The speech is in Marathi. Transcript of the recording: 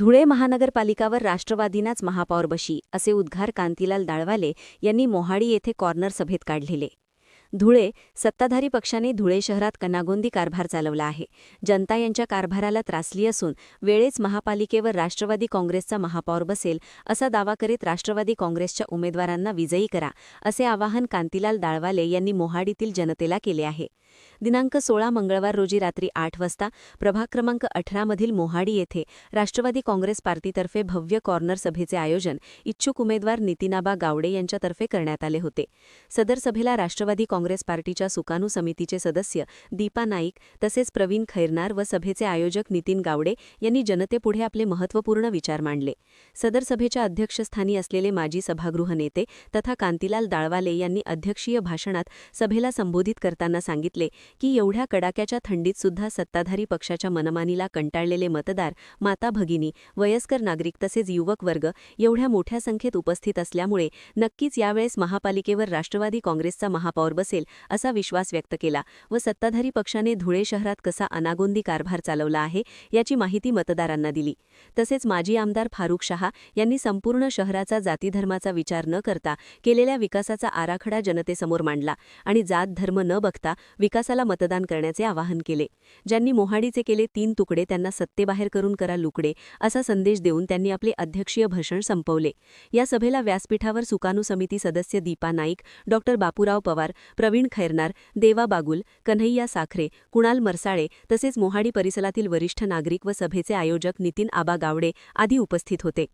धुळे महानगरपालिकावर राष्ट्रवादीनाच महापौर बशी असे उद्गार कांतीलाल दाळवाले यांनी मोहाडी येथे कॉर्नर सभेत काढलेले. धुळे सत्ताधारी पक्षाने धुळे शहरात कनागोंदी कारभार चालवला आहे. जनता यांच्या कारभाराला त्रासली असून वेळेच महापालिकेवर राष्ट्रवादी काँग्रेसचा महापौर बसेल असा दावा करीत राष्ट्रवादी काँग्रेसच्या उमेदवारांना विजयी करा असे आवाहन कांतीलाल दाळवाले यांनी मोहाडीतील जनतेला केले आहे. दिनांक 16 मंगळवार रोजी रात्री 8 वाजता प्रभाग क्रमांक 18 मधील मोहाडी येथे राष्ट्रवादी काँग्रेस पार्टीतर्फे भव्य कॉर्नर सभेचे आयोजन इच्छुक उमेदवार नितीनाबा गावडे यांच्यातर्फे करण्यात आले होते. सदर सभेला राष्ट्रवादी काँग्रेस पार्टीच्या सुकाणू समितीचे सदस्य दीपा नाईक तसेच प्रवीण खैरनार व सभेचे आयोजक नितीन गावडे यांनी जनतेपुढे आपले महत्त्वपूर्ण विचार मांडले. सदर सभेच्या अध्यक्षस्थानी असलेले माजी सभागृह नेते तथा कांतीलाल दाळवाले यांनी अध्यक्षीय भाषणात सभेला संबोधित करताना सांगितले की एवढ्या कडाक्याच्या थंडीत सुद्धा सत्ताधारी पक्षाच्या मनमानीला कंटाळलेले मतदार, माता भगिनी, वयस्कर नागरिक तसेच युवक वर्ग एवढ्या मोठ्या संख्येत उपस्थित असल्यामुळे नक्कीच यावेळेस महापालिकेवर राष्ट्रवादी काँग्रेसचा महापौर बसेल असा विश्वास व्यक्त केला व सत्ताधारी पक्षाने धुळे शहरात कसा अनागोंदी कारभार चालवला आहे याची माहिती मतदारांना दिली. तसेच माजी आमदार फारुख शहा यांनी संपूर्ण शहराचा जातीधर्माचा विचार न करता केलेल्या विकासाचा आराखडा जनतेसमोर मांडला आणि जात धर्म न बघता विकासाला मतदान करण्याचे आवाहन केले. ज्यांनी मोहाडीचे केले 3 तुकडे त्यांना सत्तेबाहेर करून करा लुकडे असा संदेश देऊन त्यांनी आपले अध्यक्षीय भाषण संपवले. या सभेला व्यासपीठावर सुकाणू समिती सदस्य दीपा नाईक, डॉ बापूराव पवार, प्रवीण खैरनार, देवा बागुल, कन्हैया साखरे, कुणाल मरसाळे तसेच मोहाडी परिसरातील वरिष्ठ नागरिक व सभेचे आयोजक नितीन आबा गावडे आदी उपस्थित होते.